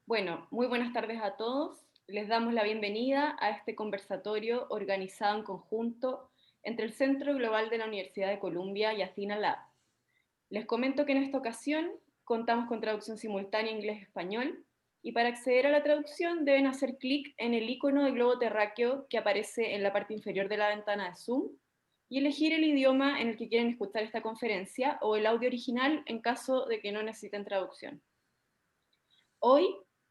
Bueno, muy buenas tardes a todos. Les damos la bienvenida a este conversatorio organizado en conjunto entre el Centro Global de la Universidad de Columbia y Athena Lab. Les comento que en esta ocasión contamos con traducción simultánea inglés-español y para acceder a la traducción deben hacer clic en el icono de globo terráqueo que aparece en la parte inferior de la ventana de Zoom y elegir el idioma en el que quieren escuchar esta conferencia o el audio original en caso de que no necesiten traducción. Hoy,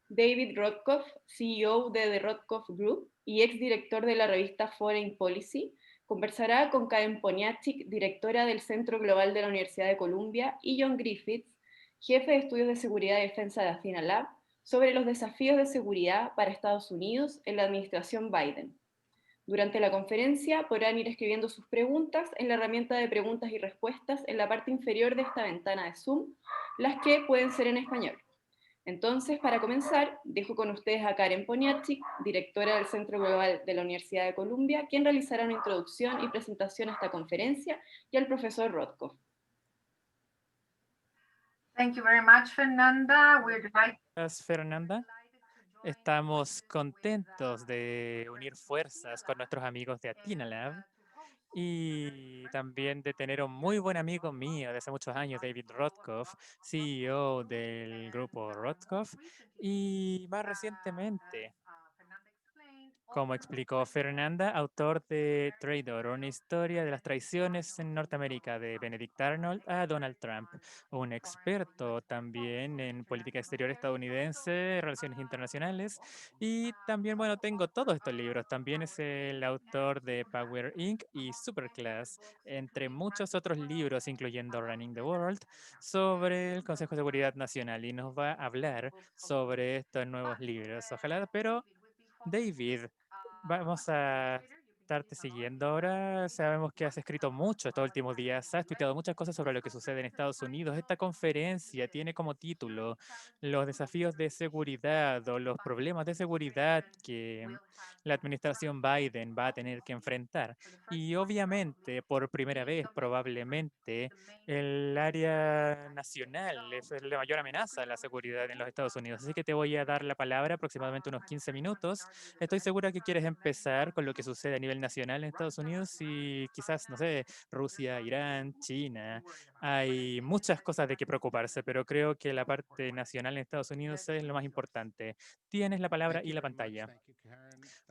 David Rothkopf, CEO de The Rothkopf Group y exdirector de la revista Foreign Policy, conversará con Karen Poniatchik, directora del Centro Global de la Universidad de Columbia, y John Griffiths, jefe de estudios de seguridad y defensa de Athena Lab, sobre los desafíos de seguridad para Estados Unidos en la administración Biden. Durante la conferencia podrán ir escribiendo sus preguntas en la herramienta de preguntas y respuestas en la parte inferior de esta ventana de Zoom, las que pueden ser en español. Entonces, para comenzar, dejo con ustedes a Karen Poniatchik, directora del Centro Global de la Universidad de Columbia, quien realizará una introducción y presentación a esta conferencia, y al profesor Rothkopf. Thank you very much, Fernanda. Gracias, Fernanda. Estamos contentos de unir fuerzas con nuestros amigos de Athena Lab y también de tener un muy buen amigo mío de hace muchos años, David Rothkopf, CEO del grupo Rothkopf, y más recientemente, como explicó Fernanda, autor de Traidor, una historia de las traiciones en Norteamérica de Benedict Arnold a Donald Trump, un experto también en política exterior estadounidense, relaciones internacionales, y también, bueno, tengo todos estos libros. También es el autor de Power Inc. Y Superclass, entre muchos otros libros, incluyendo Running the World, sobre el Consejo de Seguridad Nacional, y nos va a hablar sobre estos nuevos libros. Ojalá, pero David, vamos a estarte siguiendo ahora. Sabemos que has escrito mucho estos últimos días, has tuiteado muchas cosas sobre lo que sucede en Estados Unidos. Esta conferencia tiene como título los desafíos de seguridad o los problemas de seguridad que la administración Biden va a tener que enfrentar. Y obviamente, por primera vez, probablemente, el área nacional es la mayor amenaza a la seguridad en los Estados Unidos. Así que te voy a dar la palabra aproximadamente unos 15 minutos. Estoy segura que quieres empezar con lo que sucede a nivel nacional en Estados Unidos y quizás, no sé, Rusia, Irán, China. Hay muchas cosas de qué preocuparse, pero creo que la parte nacional en Estados Unidos es lo más importante. Tienes la palabra y la pantalla.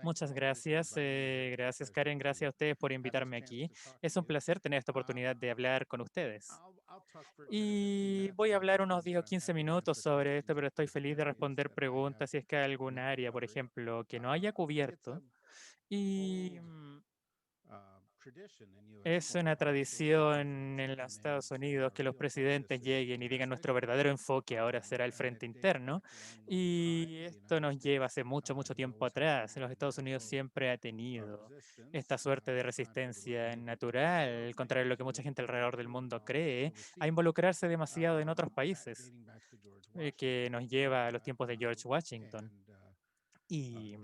Muchas gracias. Gracias, Karen. Gracias a ustedes por invitarme aquí. Es un placer tener esta oportunidad de hablar con ustedes. Y voy a hablar unos 10 o 15 minutos sobre esto, pero estoy feliz de responder preguntas si es que hay algún área, por ejemplo, que no haya cubierto. Y es una tradición en los Estados Unidos que los presidentes lleguen y digan nuestro verdadero enfoque ahora será el frente interno. Y esto nos lleva hace mucho, mucho tiempo atrás. En los Estados Unidos siempre ha tenido esta suerte de resistencia natural, contrario a lo que mucha gente alrededor del mundo cree, a involucrarse demasiado en otros países, que nos lleva a los tiempos de George Washington. Y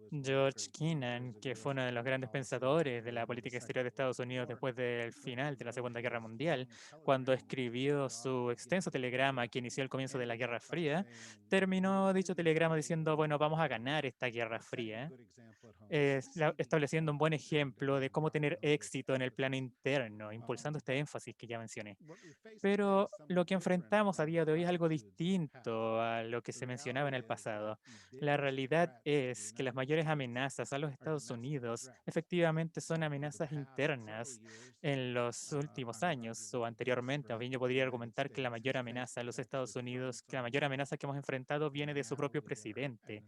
George Kennan, que fue uno de los grandes pensadores de la política exterior de Estados Unidos después del final de la Segunda Guerra Mundial, cuando escribió su extenso telegrama que inició el comienzo de la Guerra Fría, terminó dicho telegrama diciendo, bueno, vamos a ganar esta Guerra Fría, estableciendo un buen ejemplo de cómo tener éxito en el plano interno, impulsando este énfasis que ya mencioné. Pero lo que enfrentamos a día de hoy es algo distinto a lo que se mencionaba en el pasado. La realidad es que las mayores amenazas a los Estados Unidos efectivamente son amenazas internas en los últimos años o anteriormente. O bien yo podría argumentar que la mayor amenaza a los Estados Unidos, que la mayor amenaza que hemos enfrentado viene de su propio presidente.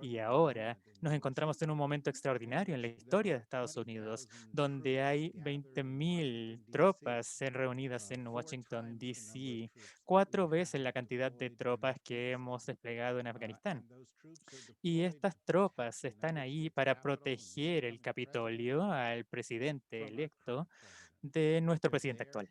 Y ahora nos encontramos en un momento extraordinario en la historia de Estados Unidos, donde hay 20.000 tropas reunidas en Washington, D.C., 4 veces la cantidad de tropas que hemos desplegado en Afganistán. Y estas tropas están ahí para proteger el Capitolio al presidente electo de nuestro presidente actual.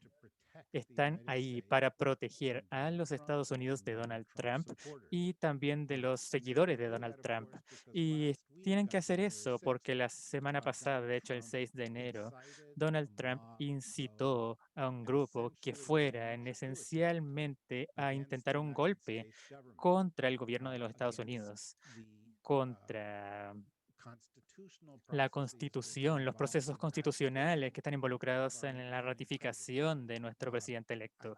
están ahí para proteger a los Estados Unidos de Donald Trump y también de los seguidores de Donald Trump. Y tienen que hacer eso porque la semana pasada, de hecho el 6 de enero, Donald Trump incitó a un grupo que fueran esencialmente a intentar un golpe contra el gobierno de los Estados Unidos, contra la Constitución, los procesos constitucionales que están involucrados en la ratificación de nuestro presidente electo.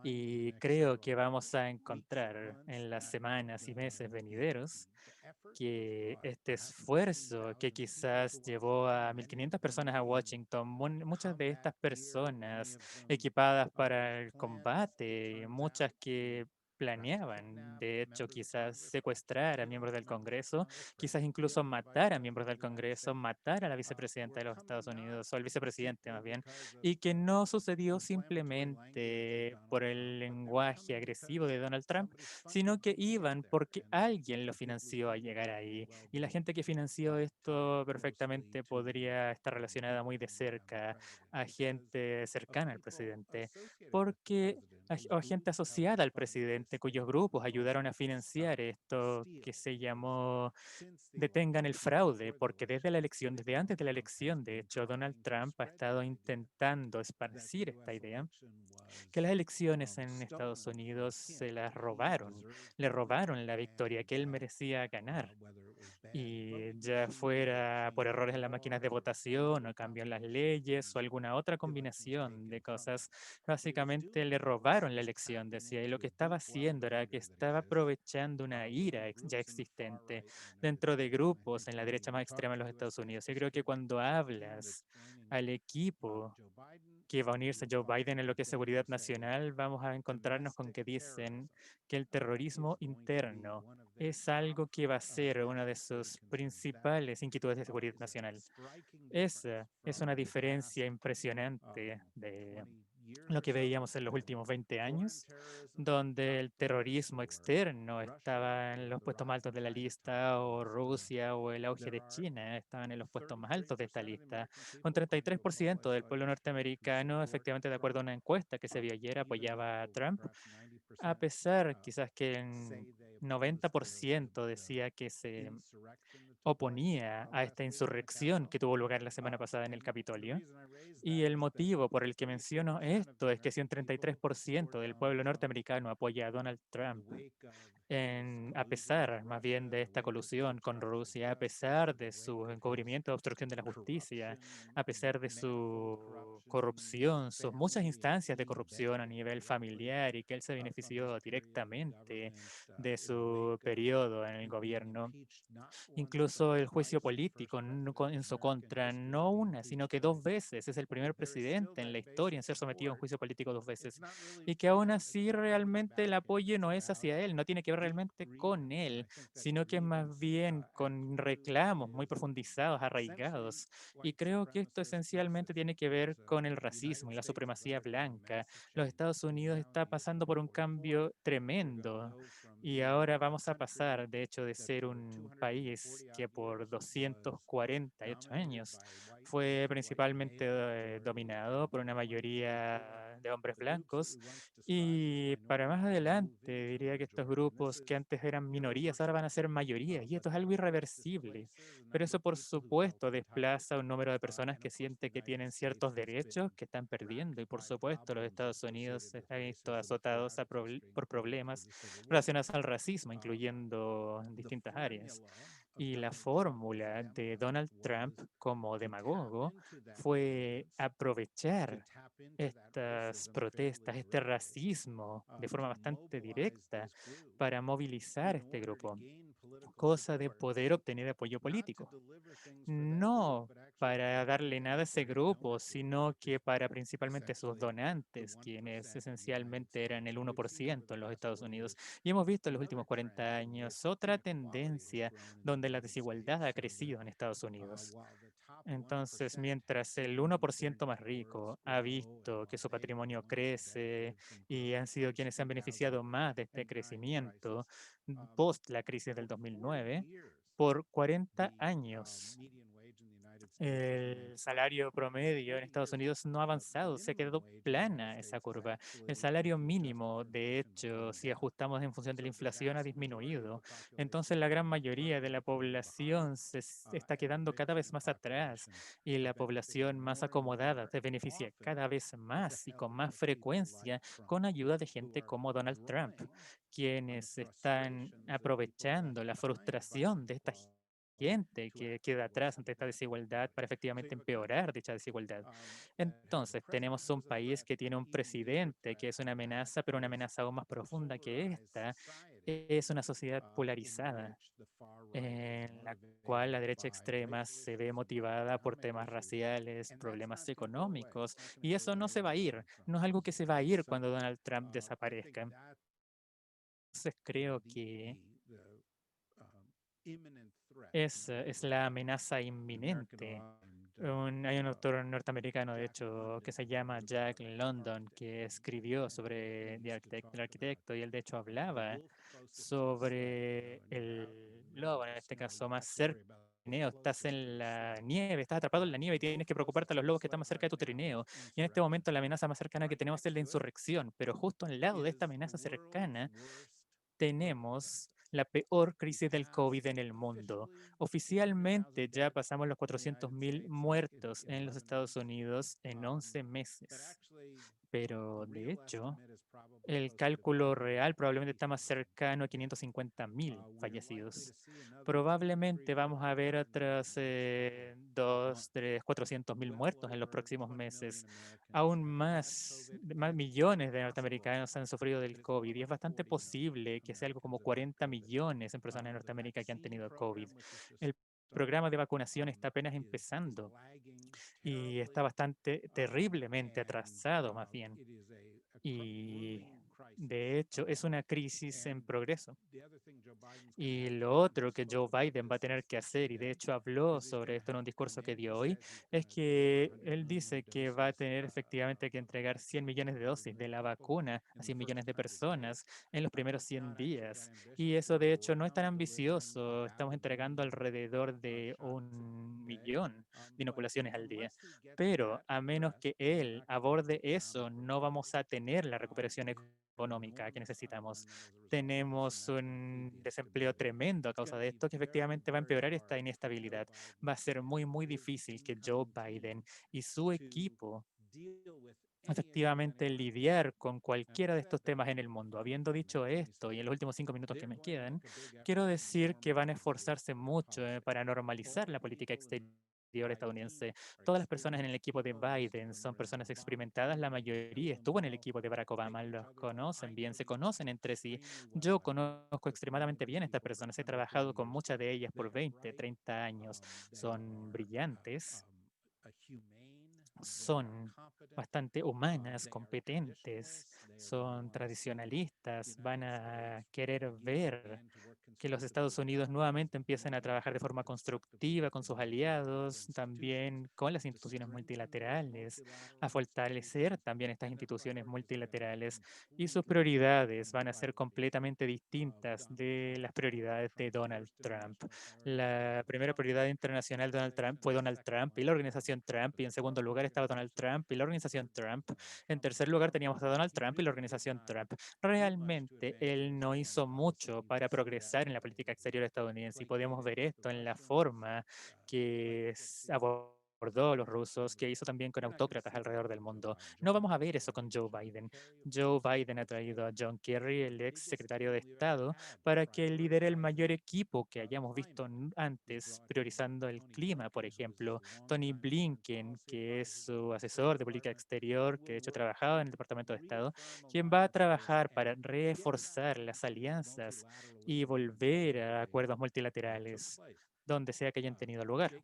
Y creo que vamos a encontrar en las semanas y meses venideros que este esfuerzo que quizás llevó a 1.500 personas a Washington, muchas de estas personas equipadas para el combate, y muchas que planeaban, de hecho, quizás secuestrar a miembros del Congreso, quizás incluso matar a miembros del Congreso, matar a la vicepresidenta de los Estados Unidos, o al vicepresidente más bien, y que no sucedió simplemente por el lenguaje agresivo de Donald Trump, sino que iban porque alguien lo financió a llegar ahí. Y la gente que financió esto perfectamente podría estar relacionada muy de cerca a gente cercana al presidente, porque o gente asociada al presidente, cuyos grupos ayudaron a financiar esto que se llamó Detengan el fraude, porque desde la elección, desde antes de la elección, de hecho, Donald Trump ha estado intentando esparcir esta idea que las elecciones en Estados Unidos se las robaron, le robaron la victoria que él merecía ganar. Y ya fuera por errores en las máquinas de votación o cambio en las leyes o alguna otra combinación de cosas, básicamente le robaron la elección, decía, y lo que estaba haciendo era que estaba aprovechando una ira ya existente dentro de grupos en la derecha más extrema de los Estados Unidos. Yo creo que cuando hablas al equipo que va a unirse Joe Biden en lo que es seguridad nacional, vamos a encontrarnos con que dicen que el terrorismo interno es algo que va a ser una de sus principales inquietudes de seguridad nacional. Esa es una diferencia impresionante de lo que veíamos en los últimos 20 años, donde el terrorismo externo estaba en los puestos más altos de la lista, o Rusia o el auge de China estaban en los puestos más altos de esta lista. Un 33% del pueblo norteamericano, efectivamente, de acuerdo a una encuesta que se vio ayer, apoyaba a Trump, a pesar quizás que el 90% decía que se oponía a esta insurrección que tuvo lugar la semana pasada en el Capitolio. Y el motivo por el que menciono esto es que si un 33% del pueblo norteamericano apoya a Donald Trump, a pesar más bien de esta colusión con Rusia, a pesar de su encubrimiento de obstrucción de la justicia, a pesar de su corrupción, sus muchas instancias de corrupción a nivel familiar y que él se benefició directamente de su periodo en el gobierno, incluso el juicio político en su contra, no una, sino que dos veces. Es el primer presidente en la historia en ser sometido a un juicio político dos veces. Y que aún así realmente el apoyo no es hacia él, no tiene que ver realmente con él, sino que es más bien con reclamos muy profundizados, arraigados. Y creo que esto esencialmente tiene que ver con el racismo y la supremacía blanca. Los Estados Unidos está pasando por un cambio tremendo y ahora vamos a pasar, de hecho, de ser un país que por 248 años fue principalmente dominado por una mayoría de hombres blancos. Y para más adelante, diría que estos grupos que antes eran minorías ahora van a ser mayorías. Y esto es algo irreversible. Pero eso, por supuesto, desplaza un número de personas que siente que tienen ciertos derechos que están perdiendo. Y por supuesto, los Estados Unidos se han visto azotados por problemas relacionadas al racismo, incluyendo en distintas áreas. Y la fórmula de Donald Trump como demagogo fue aprovechar estas protestas, este racismo de forma bastante directa para movilizar este grupo, cosa de poder obtener apoyo político. No para darle nada a ese grupo, sino que para principalmente sus donantes, quienes esencialmente eran el 1% en los Estados Unidos. Y hemos visto en los últimos 40 años otra tendencia donde la desigualdad ha crecido en Estados Unidos. Entonces, mientras el 1% más rico ha visto que su patrimonio crece y han sido quienes se han beneficiado más de este crecimiento post la crisis del 2009, por 40 años El salario promedio en Estados Unidos no ha avanzado, se ha quedado plana esa curva. El salario mínimo, de hecho, si ajustamos en función de la inflación, ha disminuido. Entonces, la gran mayoría de la población está quedando cada vez más atrás y la población más acomodada se beneficia cada vez más y con más frecuencia con ayuda de gente como Donald Trump, quienes están aprovechando la frustración de esta gente que queda atrás ante esta desigualdad para efectivamente empeorar dicha desigualdad. Entonces, tenemos un país que tiene un presidente que es una amenaza, pero una amenaza aún más profunda que esta, es una sociedad polarizada en la cual la derecha extrema se ve motivada por temas raciales, problemas económicos, y eso no se va a ir, no es algo que se va a ir cuando Donald Trump desaparezca. Entonces creo que es la amenaza inminente. Hay un autor norteamericano, de hecho, que se llama Jack London, que escribió sobre el arquitecto, y él de hecho hablaba sobre el lobo, en este caso más cerca del trineo. Estás en la nieve, estás atrapado en la nieve y tienes que preocuparte de los lobos que están más cerca de tu trineo. Y en este momento la amenaza más cercana que tenemos es la insurrección, pero justo al lado de esta amenaza cercana tenemos la peor crisis del COVID en el mundo. Oficialmente ya pasamos los 400.000 muertos en los Estados Unidos en 11 meses, pero de hecho el cálculo real probablemente está más cercano a 550.000 fallecidos. Probablemente vamos a ver otros 2, 3, 400.000 muertos en los próximos meses. Aún más millones de norteamericanos han sufrido del COVID y es bastante posible que sea algo como 40 millones en personas en Norteamérica que han tenido COVID. El programa de vacunación está apenas empezando y está bastante terriblemente atrasado más bien. Y de hecho es una crisis en progreso. Y lo otro que Joe Biden va a tener que hacer, y de hecho habló sobre esto en un discurso que dio hoy, es que él dice que va a tener efectivamente que entregar 100 millones de dosis de la vacuna a 100 millones de personas en los primeros 100 días. Y eso de hecho no es tan ambicioso. Estamos entregando alrededor de 1 millón de inoculaciones al día. Pero a menos que él aborde eso, no vamos a tener la recuperación económica que necesitamos. Tenemos un desempleo tremendo a causa de esto que efectivamente va a empeorar esta inestabilidad. Va a ser muy, muy difícil que Joe Biden y su equipo efectivamente lidiar con cualquiera de estos temas en el mundo. Habiendo dicho esto, y en los últimos 5 minutos que me quedan, quiero decir que van a esforzarse mucho para normalizar la política exterior estadounidense. Todas las personas en el equipo de Biden son personas experimentadas, la mayoría estuvo en el equipo de Barack Obama, los conocen bien, se conocen entre sí. Yo conozco extremadamente bien a estas personas, he trabajado con muchas de ellas por 20, 30 años, son brillantes, son bastante humanas, competentes, son tradicionalistas, van a querer ver que los Estados Unidos nuevamente empiecen a trabajar de forma constructiva con sus aliados, también con las instituciones multilaterales, a fortalecer también estas instituciones multilaterales, y sus prioridades van a ser completamente distintas de las prioridades de Donald Trump. La primera prioridad internacional de Donald Trump fue Donald Trump y la organización Trump, y en segundo lugar estaba Donald Trump y la organización Trump. En tercer lugar teníamos a Donald Trump y la organización Trump. Realmente él no hizo mucho para progresar en la política exterior estadounidense, y podemos ver esto en la forma que abordó a los rusos, que hizo también con autócratas alrededor del mundo. No vamos a ver eso con Joe Biden. Joe Biden ha traído a John Kerry, el ex secretario de Estado, para que lidere el mayor equipo que hayamos visto antes, priorizando el clima, por ejemplo. Tony Blinken, que es su asesor de política exterior, que de hecho trabajaba en el Departamento de Estado, quien va a trabajar para reforzar las alianzas y volver a acuerdos multilaterales, donde sea que hayan tenido lugar.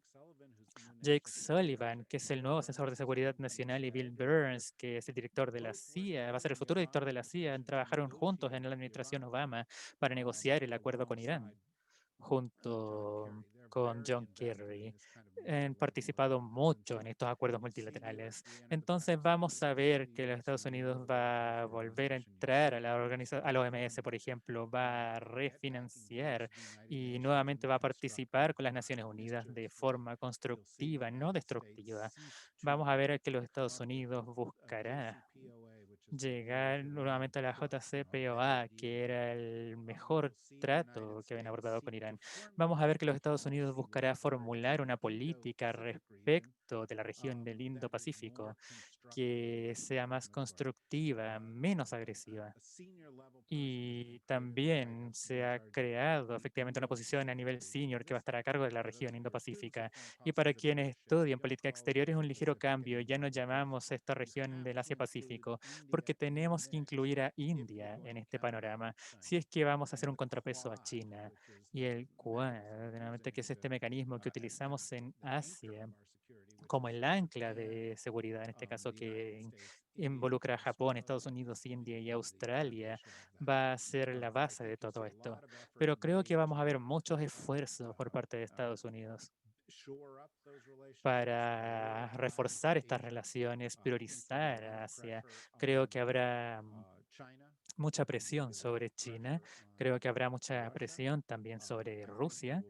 Jake Sullivan, que es el nuevo asesor de seguridad nacional, y Bill Burns, que es el director de la CIA, va a ser el futuro director de la CIA, trabajaron juntos en la administración Obama para negociar el acuerdo con Irán. junto con John Kerry. Han participado mucho en estos acuerdos multilaterales. Entonces vamos a ver que los Estados Unidos va a volver a entrar a a la OMS, por ejemplo, va a refinanciar y nuevamente va a participar con las Naciones Unidas de forma constructiva, no destructiva. Vamos a ver que los Estados Unidos buscará llegar nuevamente a la JCPOA, que era el mejor trato que habían abordado con Irán. Vamos a ver que los Estados Unidos buscará formular una política respecto de la región del Indo-Pacífico que sea más constructiva, menos agresiva. Y también se ha creado efectivamente una posición a nivel senior que va a estar a cargo de la región Indo-Pacífica. Y para quienes estudian política exterior es un ligero cambio. Ya no llamamos esta región del Asia-Pacífico porque tenemos que incluir a India en este panorama si es que vamos a hacer un contrapeso a China. Y el Quad, nuevamente, que es este mecanismo que utilizamos en Asia como el ancla de seguridad, en este caso que involucra a Japón, Estados Unidos, India y Australia, va a ser la base de todo esto. Pero creo que vamos a ver muchos esfuerzos por parte de Estados Unidos para reforzar estas relaciones, priorizar a Asia. Creo que habrá mucha presión sobre China, creo que habrá mucha presión también sobre Rusia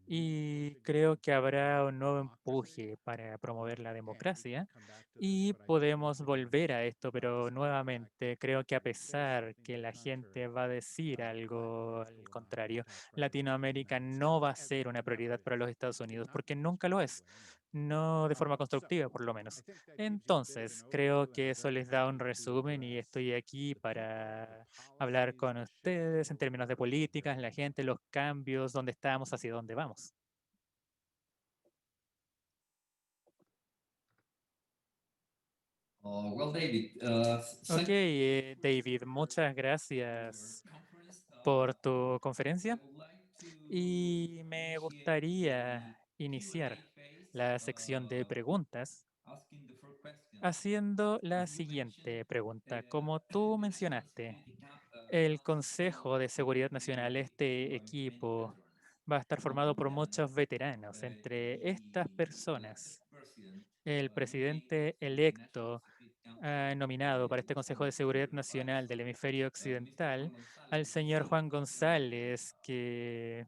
y creo que habrá un nuevo empuje para promover la democracia y podemos volver a esto, pero nuevamente creo que a pesar que la gente va a decir algo al contrario, Latinoamérica no va a ser una prioridad para los Estados Unidos porque nunca lo es, no de forma constructiva por lo menos. Entonces, creo que eso les da un resumen y estoy aquí para hablar con ustedes en términos de políticas, la gente, los cambios, dónde estamos, hacia dónde vamos. Well, David, Ok, David, muchas gracias por tu conferencia y me gustaría iniciar la sección de preguntas haciendo la siguiente pregunta. Como tú mencionaste, el Consejo de Seguridad Nacional, este equipo, va a estar formado por muchos veteranos. Entre estas personas, el presidente electo ha nominado para este Consejo de Seguridad Nacional del Hemisferio Occidental al señor Juan González, que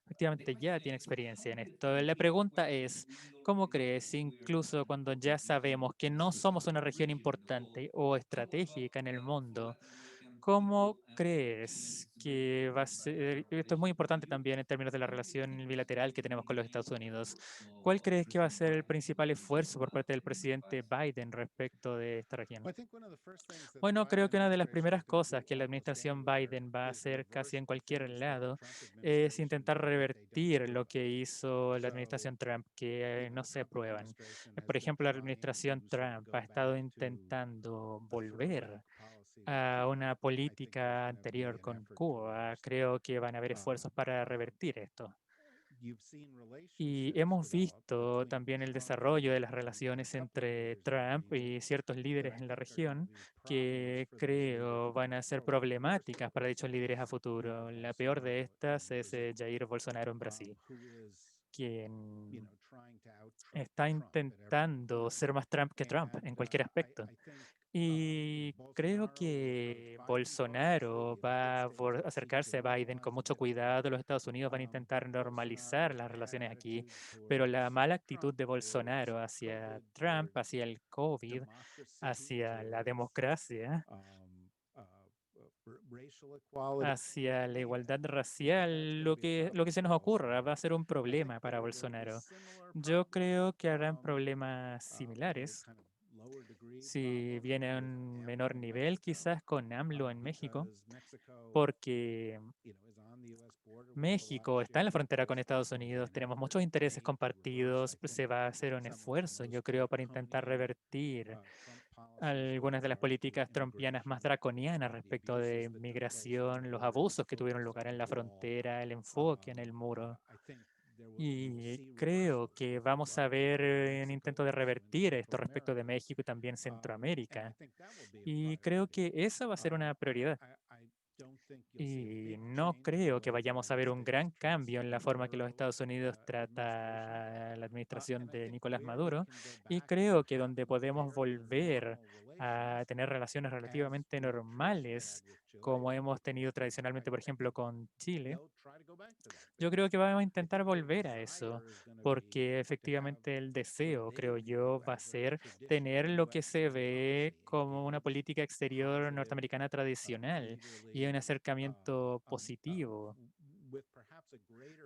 efectivamente ya tiene experiencia en esto. La pregunta es, ¿cómo crees, incluso cuando ya sabemos que no somos una región importante o estratégica en el mundo, cómo crees que va a ser, esto es muy importante también en términos de la relación bilateral que tenemos con los Estados Unidos, ¿cuál crees que va a ser el principal esfuerzo por parte del presidente Biden respecto de esta región? Bueno, creo que una de las primeras cosas que la administración Biden va a hacer casi en cualquier lado es intentar revertir lo que hizo la administración Trump, que no se aprueban. Por ejemplo, la administración Trump ha estado intentando volver a una política anterior con Cuba. Creo que van a haber esfuerzos para revertir esto. Y hemos visto también el desarrollo de las relaciones entre Trump y ciertos líderes en la región que creo van a ser problemáticas para dichos líderes a futuro. La peor de estas es Jair Bolsonaro en Brasil, quien está intentando ser más Trump que Trump en cualquier aspecto. Y creo que Bolsonaro va a acercarse a Biden con mucho cuidado. Los Estados Unidos van a intentar normalizar las relaciones aquí, pero la mala actitud de Bolsonaro hacia Trump, hacia el COVID, hacia la democracia, hacia la igualdad racial, lo que se nos ocurra va a ser un problema para Bolsonaro. Yo creo que habrán problemas similares si viene a un menor nivel, quizás con AMLO en México, porque México está en la frontera con Estados Unidos, tenemos muchos intereses compartidos, se va a hacer un esfuerzo, yo creo, para intentar revertir algunas de las políticas trumpianas más draconianas respecto de migración, los abusos que tuvieron lugar en la frontera, el enfoque en el muro. Y creo que vamos a ver un intento de revertir esto respecto de México y también Centroamérica. Y creo que esa va a ser una prioridad. Y no creo que vayamos a ver un gran cambio en la forma que los Estados Unidos trata la administración de Nicolás Maduro. Y creo que donde podemos volver a tener relaciones relativamente normales, como hemos tenido tradicionalmente, por ejemplo, con Chile, yo creo que vamos a intentar volver a eso, porque efectivamente el deseo, creo yo, va a ser tener lo que se ve como una política exterior norteamericana tradicional y un acercamiento positivo,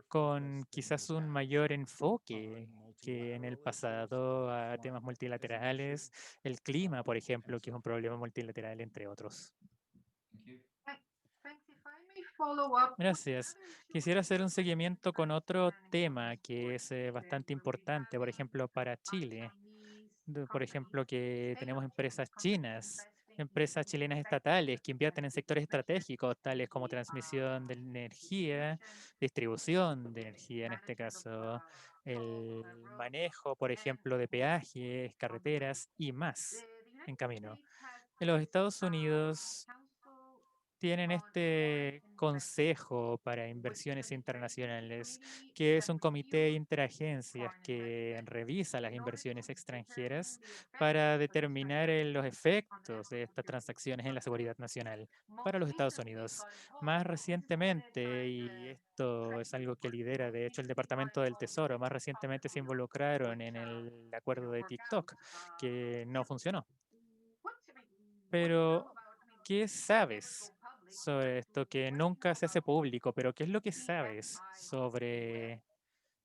con quizás un mayor enfoque que en el pasado a temas multilaterales, el clima, por ejemplo, que es un problema multilateral, entre otros. Thanks. If I may follow up, could the Gracias. other issue Quisiera hacer un related to seguimiento con otro Pakistan and some tema que es reports that bastante were importante, por regarding ejemplo, para Chile. Chinese Por companies, ejemplo, que state tenemos owned empresas companies chinas, investing empresas in chilenas estatales sectors que invierten en sectores especially estratégicos, tales como energy, transmisión de energía, distribution, distribución de energía, en este management of caso, toll el roads, manejo, por and ejemplo, de more peajes, on the way. carreteras y más The en United camino. States has En los this Estados Unidos Council tienen on Foreign este Investment, Consejo para which Inversiones is a Internacionales, committee que es that un comité reviews interagencias foreign que investment revisa las in order to inversiones extranjeras determine the effects para of these determinar los transactions on the efectos national de estas security transacciones en of la the seguridad country. nacional para Most los Estados recently, Unidos. according to Más Paul, this is quoted recientemente, by y the esto es Treasury algo que Department. lidera Most de hecho el recently, Departamento according to del Paul, the Tesoro, más Treasury recientemente se Department, involucraron which en el acuerdo de worked out. TikTok, que no funcionó. What's I mean, what do you know Pero about? I mean, ¿qué they never sabes go public, sobre but esto? Que what do you nunca know se hace about público, pero ¿qué es lo que sabes CFIUS? sobre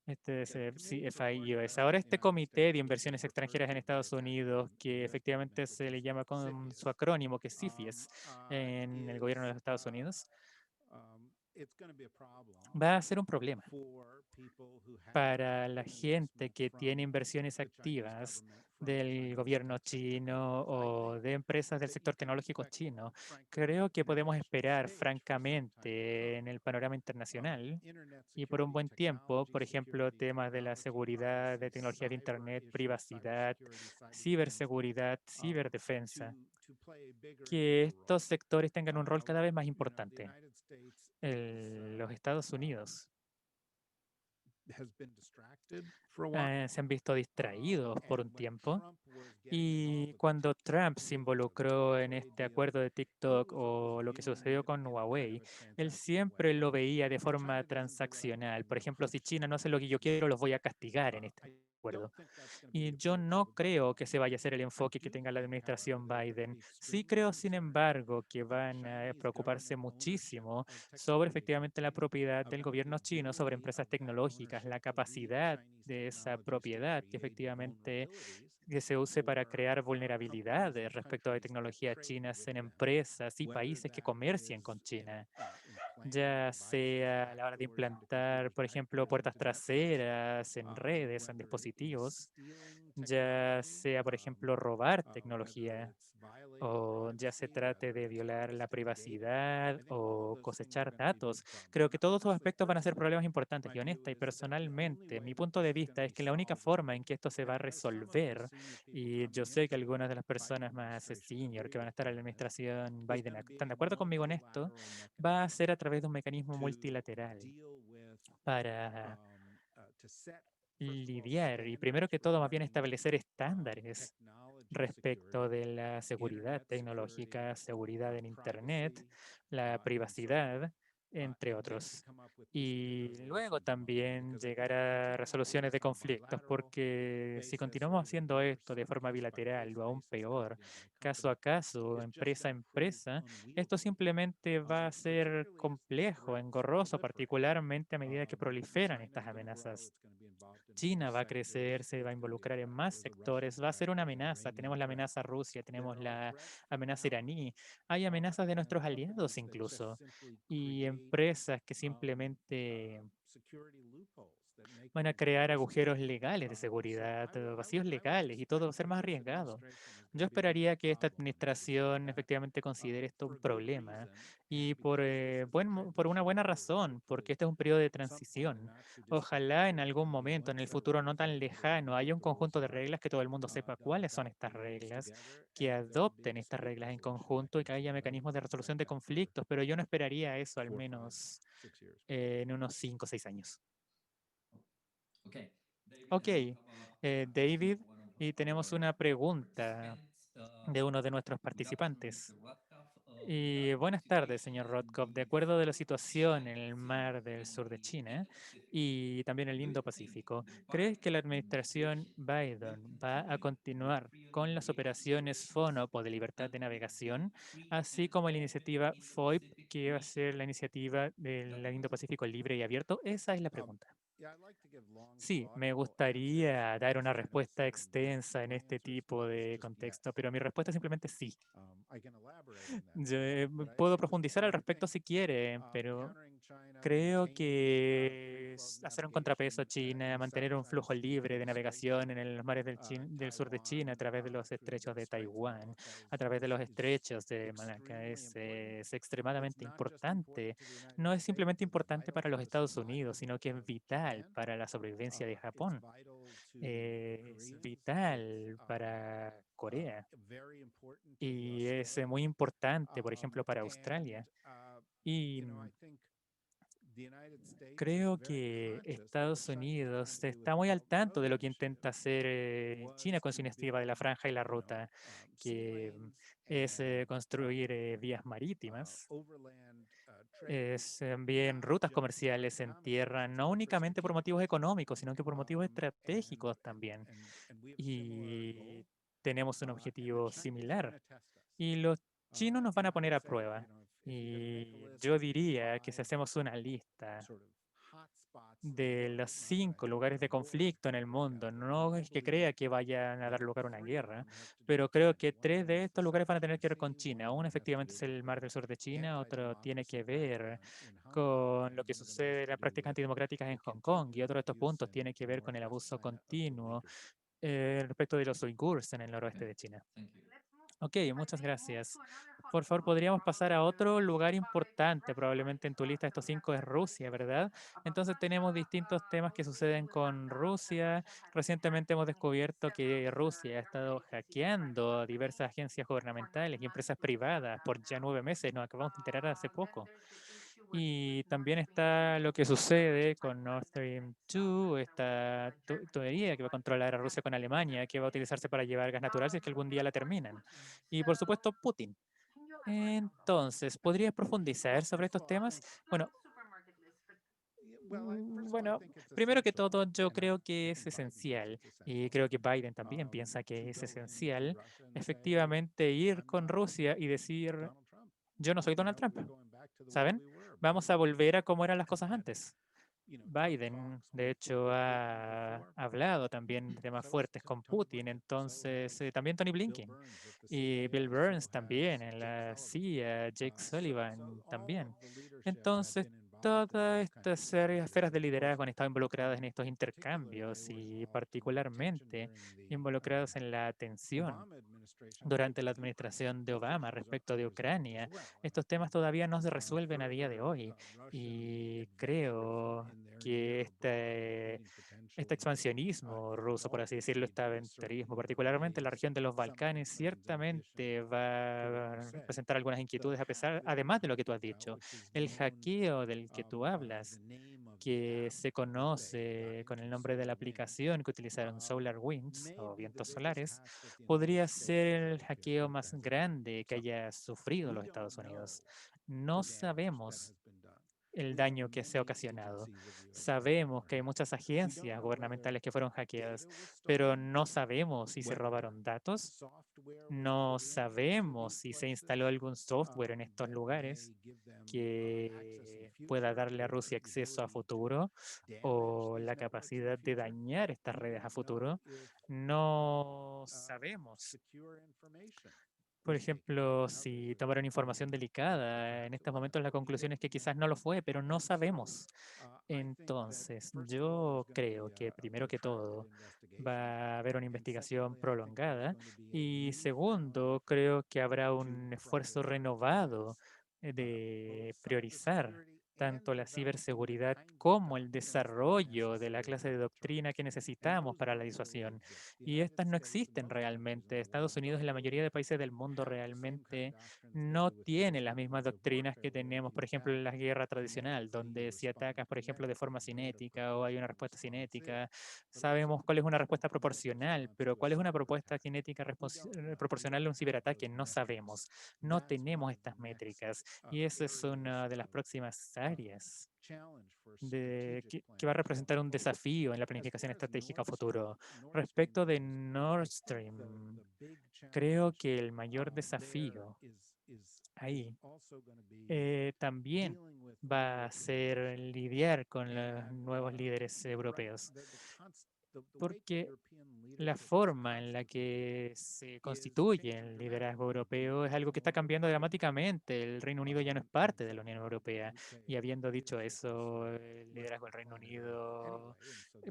CFIUS? Ahora este Comité de Inversiones Extranjeras en Estados Unidos, que efectivamente se le llama con su acrónimo, que es CFIUS, en el gobierno de los Estados Unidos, va a ser un problema para la gente que tiene inversiones activas del gobierno chino o de empresas del sector tecnológico chino. Creo que podemos esperar, francamente, en el panorama internacional y por un buen tiempo, por ejemplo, temas de la seguridad, de tecnología de Internet, privacidad, ciberseguridad, ciberdefensa, que estos sectores tengan un rol cada vez más importante. Los Estados Unidos se han visto distraídos por un tiempo. Y cuando Trump se involucró en este acuerdo de TikTok o lo que sucedió con Huawei, él siempre lo veía de forma transaccional. Por ejemplo, si China no hace lo que yo quiero, los voy a castigar en este acuerdo. Y yo no creo que se vaya a ser el enfoque que tenga la administración Biden. Sí creo, sin embargo, que van a preocuparse muchísimo sobre efectivamente la propiedad del gobierno chino sobre empresas tecnológicas, la capacidad de esa propiedad que efectivamente que se use para crear vulnerabilidades respecto de tecnologías chinas en empresas y países que comercian con China, ya sea a la hora de implantar, por ejemplo, puertas traseras en redes, en dispositivos, ya sea, por ejemplo, robar tecnología o ya se trate de violar la privacidad o cosechar datos. Creo que todos estos aspectos van a ser problemas importantes y honesta y personalmente, mi punto de vista es que la única forma en que esto se va a resolver, y yo sé que algunas de las personas más senior que van a estar en la administración Biden están de acuerdo conmigo en esto, va a ser a través de un mecanismo multilateral para lidiar y primero que todo más bien establecer estándares respecto de la seguridad tecnológica, seguridad en Internet, la privacidad, entre otros. Y luego también llegar a resoluciones de conflictos, porque si continuamos haciendo esto de forma bilateral o aún peor, caso a caso, empresa a empresa, esto simplemente va a ser complejo, engorroso, particularmente a medida que proliferan estas amenazas. China va a crecer, se va a involucrar en más sectores, va a ser una amenaza. Tenemos la amenaza Rusia, tenemos la amenaza iraní, hay amenazas de nuestros aliados incluso, y empresas que simplemente Van a crear agujeros legales de seguridad, vacíos legales y todo va a ser más arriesgado. Yo esperaría que esta administración efectivamente considere esto un problema y por una buena razón, porque este es un periodo de transición. Ojalá en algún momento, en el futuro no tan lejano, haya un conjunto de reglas que todo el mundo sepa cuáles son estas reglas, que adopten estas reglas en conjunto y que haya mecanismos de resolución de conflictos, pero yo no esperaría eso al menos en unos 5 o 6 años. Ok, David, y tenemos una pregunta de uno de nuestros participantes. Y buenas tardes, señor Rothkopf. De acuerdo de la situación en el mar del sur de China y también el Indo-Pacífico, ¿crees que la administración Biden va a continuar con las operaciones FONOP o de libertad de navegación, así como la iniciativa FOIP, que va a ser la iniciativa del Indo-Pacífico libre y abierto? Esa es la pregunta. Sí, me gustaría dar una respuesta extensa en este tipo de contexto, pero mi respuesta es simplemente sí. Puedo profundizar al respecto si quiere, pero creo que hacer un contrapeso a China, mantener un flujo libre de navegación en los mares del sur de China a través de los estrechos de Taiwán, a través de los estrechos de Malaca, es extremadamente importante. No es simplemente importante para los Estados Unidos, sino que es vital para la sobrevivencia de Japón. Es vital para Corea y es muy importante, por ejemplo, para Australia. Y creo que Estados Unidos está muy al tanto de lo que intenta hacer China con su iniciativa de la Franja y la Ruta, que es construir vías marítimas. Es también rutas comerciales en tierra, no únicamente por motivos económicos, sino que por motivos estratégicos también. Y tenemos un objetivo similar. Y los chinos nos van a poner a prueba. Y yo diría que si hacemos una lista de los 5 lugares de conflicto en el mundo, no es que crea que vayan a dar lugar a una guerra, pero creo que 3 de estos lugares van a tener que ver con China. Uno efectivamente es el mar del sur de China, otro tiene que ver con lo que sucede en las prácticas antidemocráticas en Hong Kong y otro de estos puntos tiene que ver con el abuso continuo respecto de los uigures en el noroeste de China. Ok, muchas gracias. Por favor, podríamos pasar a otro lugar importante, probablemente en tu lista de estos 5 es Rusia, ¿verdad? Entonces tenemos distintos temas que suceden con Rusia. Recientemente hemos descubierto que Rusia ha estado hackeando a diversas agencias gubernamentales y empresas privadas por ya 9 meses, nos acabamos de enterar hace poco. Y también está lo que sucede con Nord Stream 2, esta tubería que va a controlar a Rusia con Alemania, que va a utilizarse para llevar gas natural si es que algún día la terminan. Y por supuesto, Putin. Entonces, ¿podrías profundizar sobre estos temas? Bueno, primero que todo, yo creo que es esencial, y creo que Biden también piensa que es esencial, efectivamente ir con Rusia y decir, yo no soy Donald Trump, ¿saben? Vamos a volver a cómo eran las cosas antes. Biden, de hecho, ha hablado también de temas fuertes con Putin, entonces también Tony Blinken y Bill Burns también en la CIA, Jake Sullivan también. Entonces, todas estas esferas de liderazgo han estado involucradas en estos intercambios y particularmente involucrados en la atención durante la administración de Obama respecto de Ucrania. Estos temas todavía no se resuelven a día de hoy y creo que este expansionismo ruso, por así decirlo, este aventurismo, particularmente en la región de los Balcanes, ciertamente va a presentar algunas inquietudes además de lo que tú has dicho. El hackeo del que tú hablas, que se conoce con el nombre de la aplicación que utilizaron SolarWinds o vientos solares, podría ser el hackeo más grande que haya sufrido los Estados Unidos. No sabemos el daño que se ha ocasionado. Sabemos que hay muchas agencias gubernamentales que fueron hackeadas, pero no sabemos si se robaron datos, no sabemos si se instaló algún software en estos lugares que pueda darle a Rusia acceso a futuro o la capacidad de dañar estas redes a futuro. No sabemos Por ejemplo, si tomaron información delicada, en estos momentos la conclusión es que quizás no lo fue, pero no sabemos. Entonces, yo creo que primero que todo va a haber una investigación prolongada y segundo, creo que habrá un esfuerzo renovado de priorizar tanto la ciberseguridad como el desarrollo de la clase de doctrina que necesitamos para la disuasión. Y estas no existen realmente. Estados Unidos y la mayoría de países del mundo realmente no tienen las mismas doctrinas que tenemos, por ejemplo, en la guerra tradicional, donde si atacas, por ejemplo, de forma cinética o hay una respuesta cinética, sabemos cuál es una respuesta proporcional, pero cuál es una propuesta cinética proporcional a un ciberataque, no sabemos. No tenemos estas métricas y esa es una de las próximas áreas que va a representar un desafío en la planificación estratégica a futuro. Respecto de Nord Stream, creo que el mayor desafío ahí también va a ser lidiar con los nuevos líderes europeos, porque la forma en la que se constituye el liderazgo europeo es algo que está cambiando dramáticamente. El Reino Unido ya no es parte de la Unión Europea. Y habiendo dicho eso, el liderazgo del Reino Unido,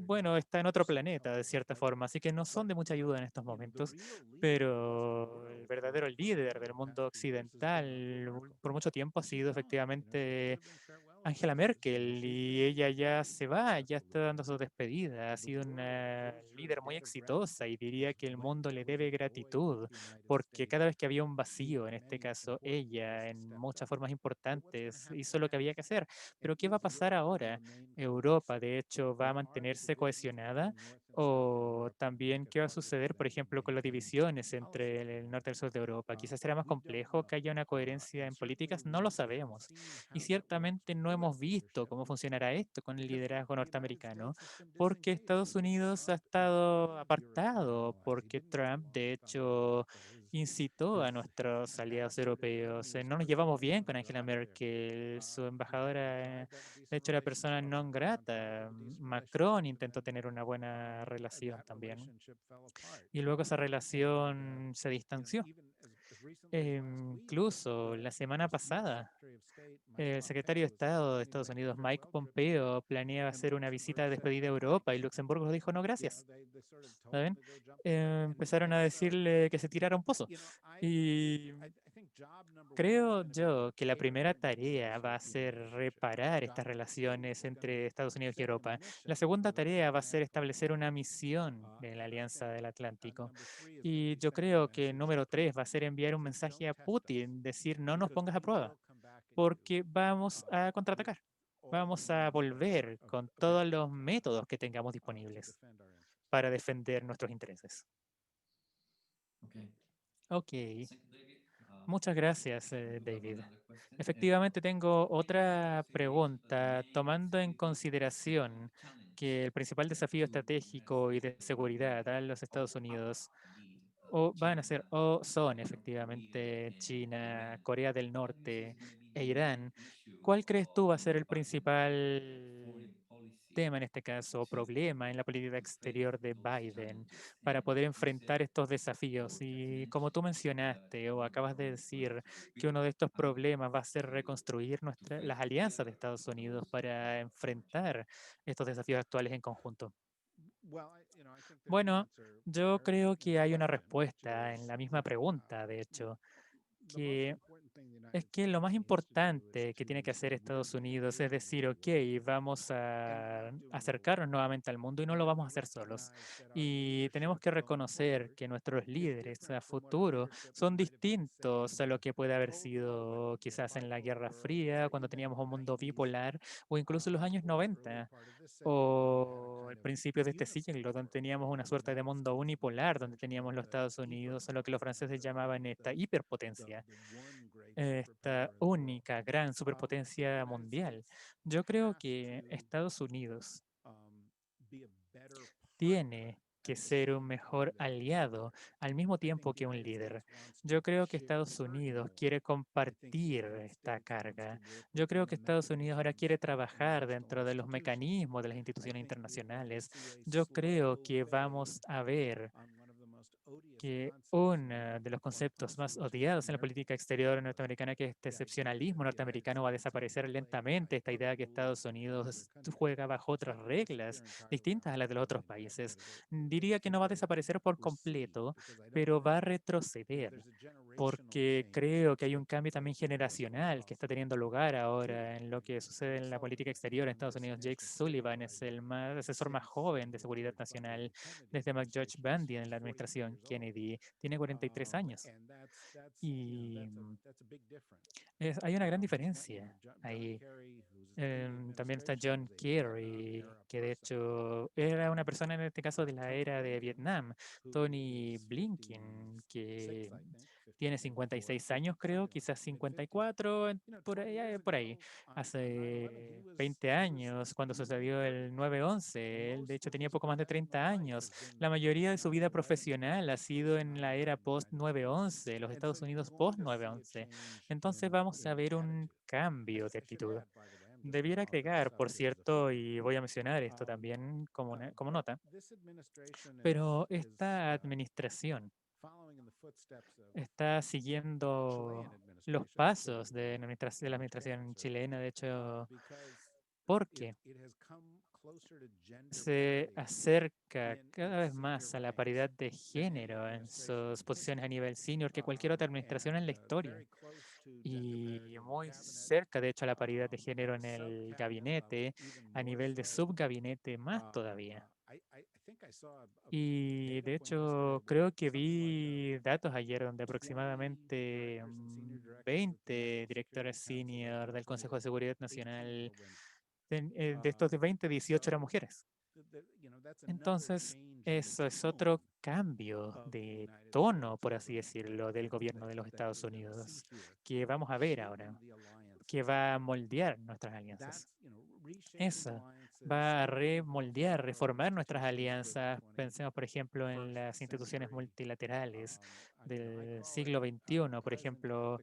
bueno, está en otro planeta de cierta forma, así que no son de mucha ayuda en estos momentos. Pero el verdadero líder del mundo occidental por mucho tiempo ha sido efectivamente Angela Merkel y ella ya se va, ya está dando su despedida. Ha sido una líder muy exitosa y diría que el mundo le debe gratitud porque cada vez que había un vacío, en este caso ella, en muchas formas importantes, hizo lo que había que hacer. Pero ¿qué va a pasar ahora? Europa, de hecho, va a mantenerse cohesionada o también qué va a suceder, por ejemplo, con las divisiones entre el norte y el sur de Europa. Quizás será más complejo que haya una coherencia en políticas, no lo sabemos. Y ciertamente no hemos visto cómo funcionará esto con el liderazgo norteamericano, porque Estados Unidos ha estado apartado, porque Trump, de hecho, incitó a nuestros aliados europeos. No nos llevamos bien con Angela Merkel, su embajadora, de hecho, era persona non grata. Macron intentó tener una buena relación también. Y luego esa relación se distanció. Incluso la semana pasada, el secretario de Estado de Estados Unidos, Mike Pompeo, planeaba hacer una visita de despedida a Europa y Luxemburgo dijo no, gracias. ¿Saben? Empezaron a decirle que se tirara un pozo. Y creo yo que la primera tarea va a ser reparar estas relaciones entre Estados Unidos y Europa. La segunda tarea va a ser establecer una misión de la Alianza del Atlántico. Y yo creo que número tres va a ser enviar un mensaje a Putin, decir no nos pongas a prueba, porque vamos a contraatacar. Vamos a volver con todos los métodos que tengamos disponibles para defender nuestros intereses. Okay. Ok. Thank you, David. Muchas gracias, I do have David. another question. Efectivamente, tengo In otra specific, the pregunta, main tomando en security consideración challenge que el principal desafío to estratégico y de seguridad a los Estados Unidos o van a ser o son efectivamente China, Corea del Norte e Irán. ¿Cuál crees tú va a ser el principal tema en este caso, o problema en la política exterior de Biden para poder enfrentar estos desafíos? Y como tú mencionaste o acabas de decir que uno de estos problemas va a ser reconstruir las alianzas de Estados Unidos para enfrentar estos desafíos actuales en conjunto. Bueno, yo creo que hay una respuesta en la misma pregunta, de hecho, que es que lo más importante que tiene que hacer Estados Unidos es decir, ok, vamos a acercarnos nuevamente al mundo y no lo vamos a hacer solos. Y tenemos que reconocer que nuestros líderes a futuro son distintos a lo que puede haber sido quizás en la Guerra Fría, cuando teníamos un mundo bipolar, o incluso en los años 90 o al principio de este siglo, donde teníamos una suerte de mundo unipolar, donde teníamos los Estados Unidos, o lo que los franceses llamaban esta hiperpotencia, esta única gran superpotencia mundial. Yo creo que Estados Unidos tiene que ser un mejor aliado al mismo tiempo que un líder. Yo creo que Estados Unidos quiere compartir esta carga. Yo creo que Estados Unidos ahora quiere trabajar dentro de los mecanismos de las instituciones internacionales. Yo creo que vamos a ver que uno de los conceptos más odiados en la política exterior norteamericana, que este excepcionalismo norteamericano, va a desaparecer lentamente. Esta idea que Estados Unidos juega bajo otras reglas distintas a las de los otros países. Diría que no va a desaparecer por completo, pero va a retroceder, porque creo que hay un cambio también generacional que está teniendo lugar ahora en lo que sucede en la política exterior en Estados Unidos. Jake Sullivan es el asesor más joven de seguridad nacional desde McGeorge Bundy en la administración Kennedy. Tiene 43 años. Y hay una gran diferencia ahí. También está John Kerry, que de hecho era una persona en este caso de la era de Vietnam. Tony Blinken, que tiene 56 años, creo, quizás 54, por ahí, por ahí. Hace 20 años, cuando sucedió el 9/11, él de hecho tenía poco más de 30 años. La mayoría de su vida profesional ha sido en la era post-9/11, los Estados Unidos post-9/11. Entonces vamos a ver un cambio de actitud. Debiera agregar, por cierto, y voy a mencionar esto también como nota, pero esta administración está siguiendo los pasos de la administración chilena, de hecho, porque se acerca cada vez más a la paridad de género en sus posiciones a nivel senior que cualquier otra administración en la historia. Y muy cerca, de hecho, a la paridad de género en el gabinete, a nivel de subgabinete más todavía. Y de hecho, creo que vi datos ayer donde aproximadamente 20 directores senior del Consejo de Seguridad Nacional, de estos de 20, 18 eran mujeres. Entonces, eso es otro cambio de tono, por así decirlo, del gobierno de los Estados Unidos, que vamos a ver ahora, que va a moldear nuestras alianzas. Eso va a remoldear, reformar nuestras alianzas. Pensemos, por ejemplo, en las instituciones multilaterales del siglo XXI. Por ejemplo,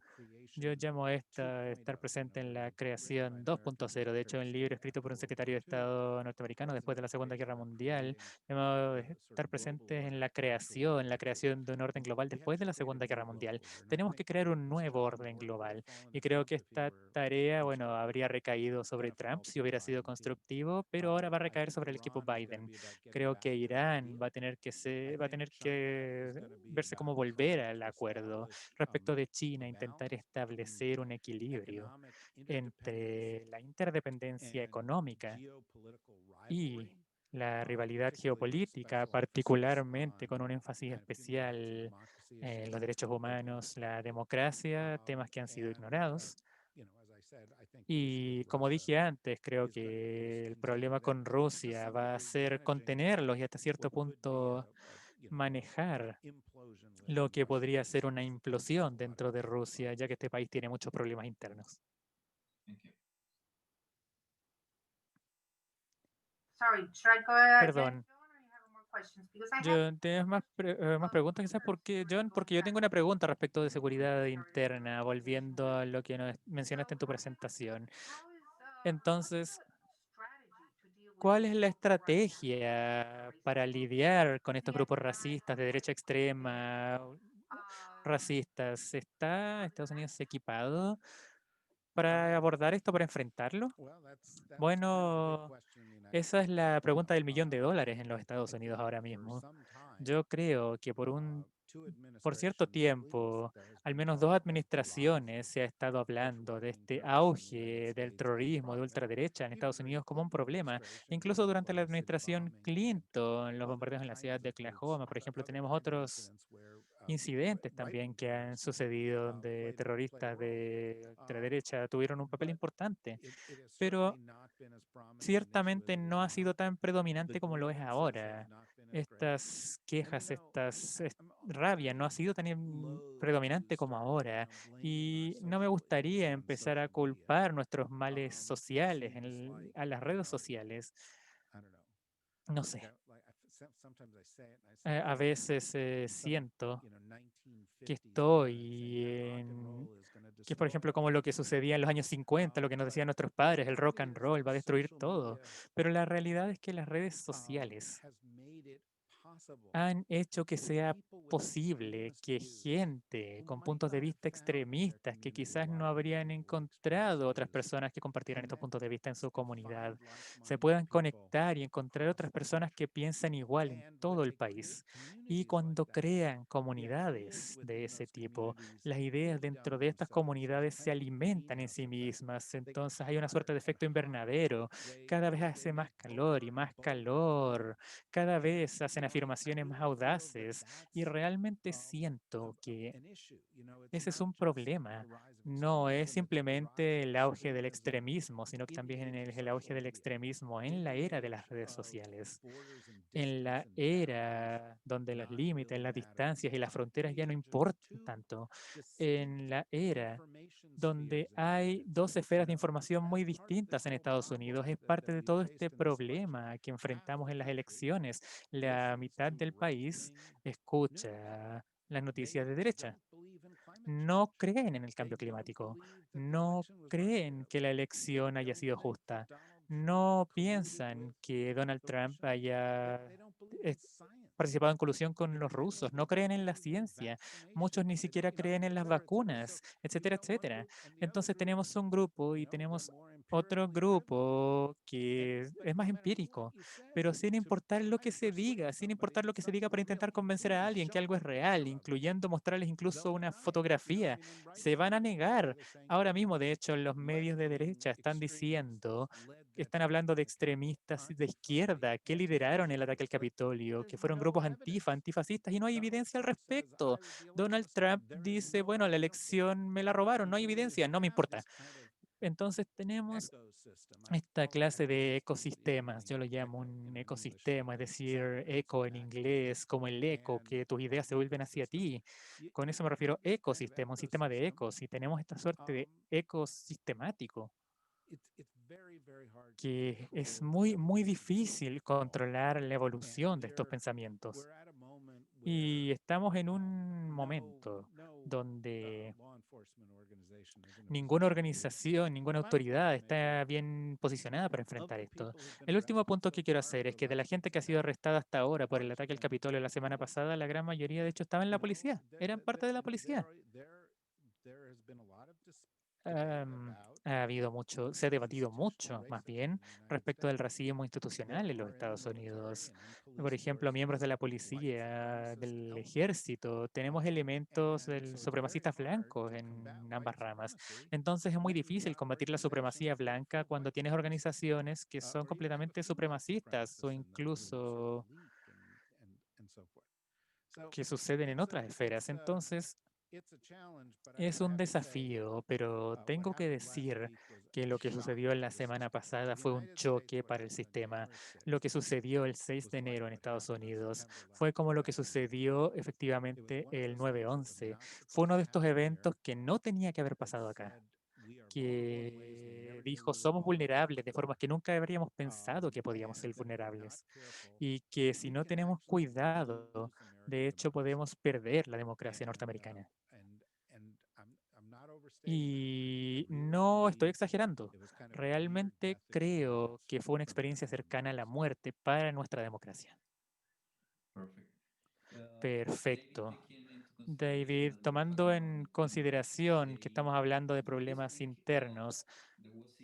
yo llamo a esta estar presente en la creación 2.0. De hecho, en el libro escrito por un secretario de Estado norteamericano después de la Segunda Guerra Mundial, llamado estar presentes en la creación de un orden global después de la Segunda Guerra Mundial. Tenemos que crear un nuevo orden global. Y creo que esta tarea, bueno, habría recaído sobre Trump si hubiera sido constructivo, pero ahora va a recaer sobre el equipo Biden. Creo que Irán va a tener que verse cómo volver al acuerdo. Respecto de China, intentar establecer un equilibrio entre la interdependencia económica y la rivalidad geopolítica, particularmente con un énfasis especial en los derechos humanos, la democracia, temas que han sido ignorados. Y como dije antes, creo que el problema con Rusia va a ser contenerlos y hasta cierto punto manejar lo que podría ser una implosión dentro de Rusia, ya que este país tiene muchos problemas internos. Thank you. Perdón, John, ¿tienes más preguntas quizás? John, porque yo tengo una pregunta respecto de seguridad interna, volviendo a lo que mencionaste en tu presentación. Entonces, ¿cuál es la estrategia para lidiar con estos grupos racistas de derecha extrema, racistas? ¿Está Estados Unidos equipado para abordar esto, para enfrentarlo? Bueno, esa es la pregunta del $1.000.000 en los Estados Unidos ahora mismo. Yo creo que por cierto tiempo, al menos dos administraciones se ha estado hablando de este auge del terrorismo de ultraderecha en Estados Unidos como un problema. Incluso durante la administración Clinton, los bombardeos en la ciudad de Oklahoma, por ejemplo, tenemos otros incidentes también que han sucedido donde terroristas de ultraderecha tuvieron un papel importante, pero ciertamente no ha sido tan predominante como lo es ahora. Estas quejas, rabia no ha sido tan predominante como ahora. Y no me gustaría empezar a culpar nuestros males sociales a las redes sociales. No sé. A veces siento que estoy que por ejemplo como lo que sucedía en los años 50, lo que nos decían nuestros padres, el rock and roll va a destruir todo. Pero la realidad es que las redes sociales han hecho que sea posible que gente con puntos de vista extremistas que quizás no habrían encontrado otras personas que compartieran estos puntos de vista en su comunidad, se puedan conectar y encontrar otras personas que piensan igual en todo el país. Y cuando crean comunidades de ese tipo, las ideas dentro de estas comunidades se alimentan en sí mismas. Entonces hay una suerte de efecto invernadero. Cada vez hace más calor y más calor. Cada vez hacen afirmaciones más audaces y realmente siento que ese es un problema. No es simplemente el auge del extremismo, sino que también es el auge del extremismo en la era de las redes sociales, en la era donde los límites, las distancias y las fronteras ya no importan tanto, en la era donde hay dos esferas de información muy distintas en Estados Unidos. Es parte de todo este problema que enfrentamos en las elecciones. La mitad del país escucha las noticias de derecha. No creen en el cambio climático. No creen que la elección haya sido justa. No piensan que Donald Trump haya eh, participado en colusión con los rusos. No creen en la ciencia. Muchos ni siquiera creen en las vacunas, etcétera, etcétera. Entonces tenemos un grupo y tenemos otro grupo que es más empírico, pero sin importar lo que se diga, sin importar lo que se diga para intentar convencer a alguien que algo es real, incluyendo mostrarles incluso una fotografía, se van a negar. Ahora mismo, de hecho, los medios de derecha están diciendo, están hablando de extremistas de izquierda que lideraron el ataque al Capitolio, que fueron grupos antifascistas, y no hay evidencia al respecto. Donald Trump dice, bueno, la elección me la robaron, no hay evidencia, no me importa. Entonces tenemos esta clase de ecosistemas, yo lo llamo un ecosistema, es decir, eco en inglés, como el eco, que tus ideas se vuelven hacia ti. Con eso me refiero a ecosistema, un sistema de ecos, y tenemos esta suerte de ecosistemático, que es muy, muy difícil controlar la evolución de estos pensamientos. Y estamos en un momento donde ninguna organización, ninguna autoridad está bien posicionada para enfrentar esto. El último punto que quiero hacer es que de la gente que ha sido arrestada hasta ahora por el ataque al Capitolio la semana pasada, la gran mayoría de hecho estaba en la policía, eran parte de la policía. Am, Ha habido mucho, se ha debatido mucho, más bien, respecto del racismo institucional en los Estados Unidos. Por ejemplo, miembros de la policía, del ejército, tenemos elementos del supremacista blanco en ambas ramas. Entonces es muy difícil combatir la supremacía blanca cuando tienes organizaciones que son completamente supremacistas o incluso que suceden en otras esferas. Entonces, es un desafío, pero tengo que decir que lo que sucedió en la semana pasada fue un choque para el sistema. Lo que sucedió el 6 de enero en Estados Unidos fue como lo que sucedió efectivamente el 9/11. Fue uno de estos eventos que no tenía que haber pasado acá, que dijo somos vulnerables de formas que nunca habríamos pensado que podíamos ser vulnerables y que si no tenemos cuidado, de hecho podemos perder la democracia norteamericana. Y no estoy exagerando. Realmente creo que fue una experiencia cercana a la muerte para nuestra democracia. Perfect. David, Perfecto. taking into David, consideration the fact tomando that en consideración que estamos hablando de this problemas week internos, there was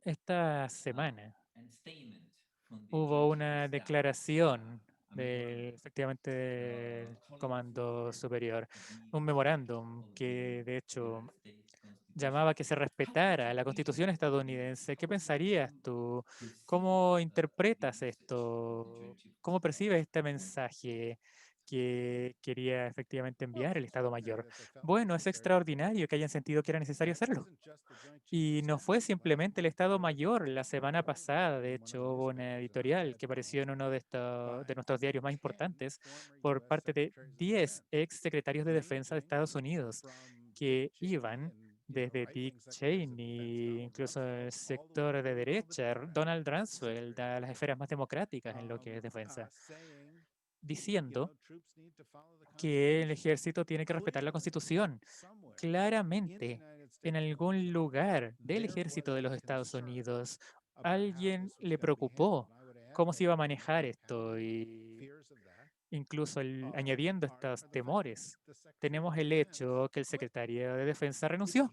esta uh, semana an statement from the hubo intelligence una staff, declaración a memorandum, efectivamente del calling Comando for Superior, the un respect memorándum of que the de hecho United States Constitution. llamaba a que se How would respetara you la read Constitución estadounidense. ¿Qué pensarías tú? ¿Cómo the interpretas message of the esto? Joint Chiefs of ¿Cómo Staff percibes este when mensaje que quería efectivamente enviar el Estado Mayor? Bueno, es extraordinario que hayan sentido que era necesario hacerlo. Y no fue simplemente el Estado Mayor. La semana pasada, de hecho, hubo una editorial que apareció en uno de nuestros diarios más importantes por parte de 10 ex secretarios de defensa de Estados Unidos que iban desde Dick Cheney, incluso el sector de derecha, Donald Rumsfeld, a las esferas más democráticas en lo que es defensa, diciendo que el ejército tiene que respetar la Constitución. Claramente, en algún lugar del ejército de los Estados Unidos, alguien le preocupó cómo se iba a manejar esto y incluso añadiendo estos temores, tenemos el hecho que el secretario de Defensa renunció.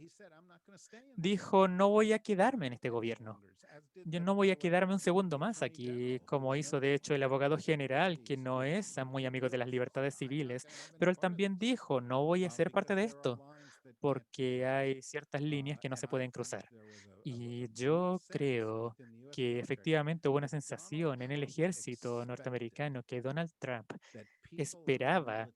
Dijo, no voy a quedarme en este gobierno. Yo no voy a quedarme un segundo más aquí, como hizo de hecho el abogado general, que no es muy amigo de las libertades civiles, pero él también dijo, no voy a ser parte de esto, porque hay ciertas líneas que no se pueden cruzar. Y yo creo que efectivamente hubo una sensación en el ejército norteamericano que Donald Trump esperaba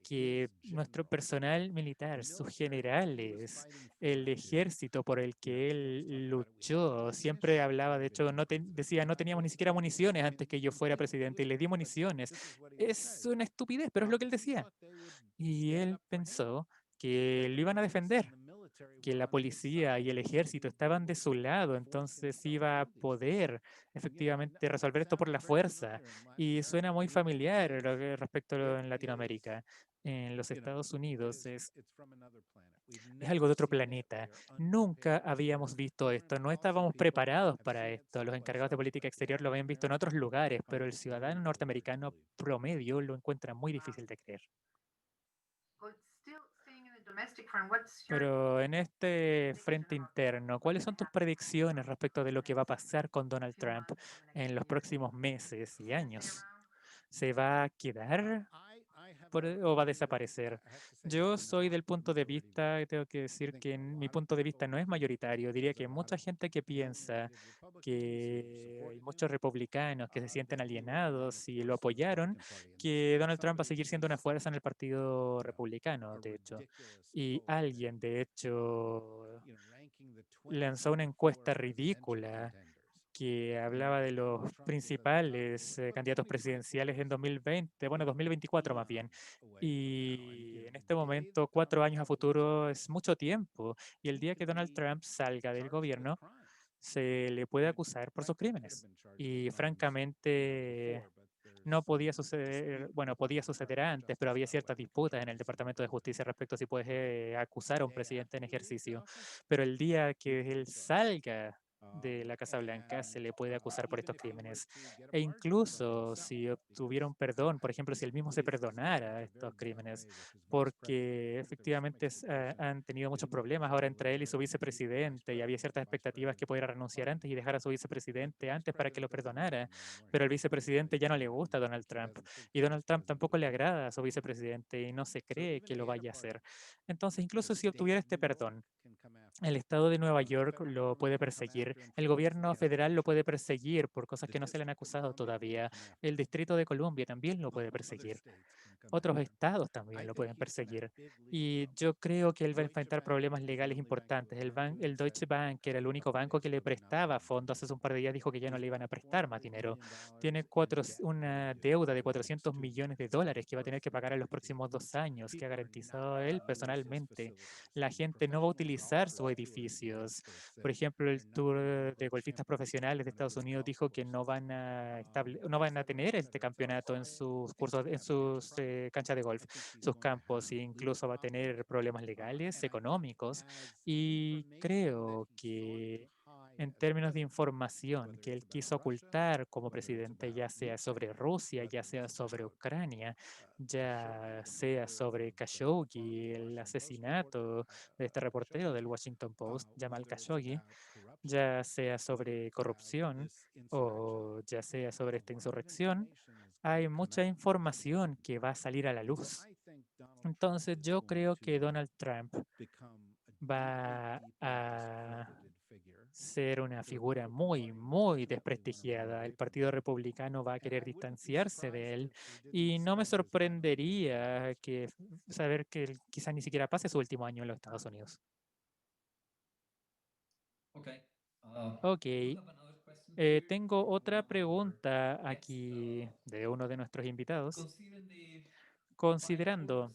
que nuestro personal militar, sus generales, el ejército por el que él luchó, siempre hablaba, de hecho, decía, no teníamos ni siquiera municiones antes que yo fuera presidente y le di municiones. Es una estupidez, pero es lo que él decía. Y él pensó que lo iban a defender, que la policía y el ejército estaban de su lado, entonces iba a poder efectivamente resolver esto por la fuerza. Y suena muy familiar respecto a lo en Latinoamérica. En los Estados Unidos es algo de otro planeta. Nunca habíamos visto esto, no estábamos preparados para esto. Los encargados de política exterior lo habían visto en otros lugares, pero el ciudadano norteamericano promedio lo encuentra muy difícil de creer. Pero en este frente interno, ¿cuáles son tus predicciones respecto de lo que va a pasar con Donald Trump en los próximos meses y años? ¿Se va a quedar o va a desaparecer? Yo soy del punto de vista, y tengo que decir que mi punto de vista no es mayoritario. Diría que hay mucha gente que piensa que hay muchos republicanos que se sienten alienados y lo apoyaron, que Donald Trump va a seguir siendo una fuerza en el Partido Republicano, de hecho. Y alguien, de hecho, lanzó una encuesta ridícula que hablaba de los principales candidatos presidenciales en 2020, bueno, 2024 más bien. Y en este momento, 4 años a futuro es mucho tiempo. Y el día que Donald Trump salga del gobierno, se le puede acusar por sus crímenes. Y francamente, no podía suceder, bueno, podía suceder antes, pero había ciertas disputas en el Departamento de Justicia respecto a si puedes acusar a un presidente en ejercicio. Pero el día que él salga de la Casa Blanca, se le puede acusar por estos crímenes. E incluso si obtuviera un perdón, por ejemplo, si él mismo se perdonara estos crímenes, porque efectivamente han tenido muchos problemas ahora entre él y su vicepresidente, y había ciertas expectativas que pudiera renunciar antes y dejar a su vicepresidente antes para que lo perdonara, pero al vicepresidente ya no le gusta a Donald Trump, y Donald Trump tampoco le agrada a su vicepresidente y no se cree que lo vaya a hacer. Entonces, incluso si obtuviera este perdón, el estado de Nueva York lo puede perseguir, el gobierno federal lo puede perseguir por cosas que no se le han acusado todavía, el Distrito de Columbia también lo puede perseguir. Otros estados también lo pueden perseguir. Y yo creo que él va a enfrentar problemas legales importantes. El Deutsche Bank, que era el único banco que le prestaba fondos, hace un par de días dijo que ya no le iban a prestar más dinero. Tiene una deuda de 400 millones de dólares que va a tener que pagar en los próximos 2 años, que ha garantizado él personalmente. La gente no va a utilizar sus edificios. Por ejemplo, el Tour de Golfistas Profesionales de Estados Unidos dijo que no van a tener este campeonato en sus cursos, en sus canchas de golf, sus campos, e incluso va a tener problemas legales, económicos. Y creo que en términos de información que él quiso ocultar como presidente, ya sea sobre Rusia, ya sea sobre Ucrania, ya sea sobre Khashoggi, el asesinato de este reportero del Washington Post, Jamal Khashoggi, ya sea sobre corrupción o ya sea sobre esta insurrección, hay mucha información que va a salir a la luz. Entonces yo creo que Donald Trump va a ser una figura muy, muy desprestigiada. El Partido Republicano va a querer distanciarse de él y no me sorprendería saber que él quizás ni siquiera pase su último año en los Estados Unidos. Okay. Ok, tengo otra pregunta aquí de uno de nuestros invitados. Considerando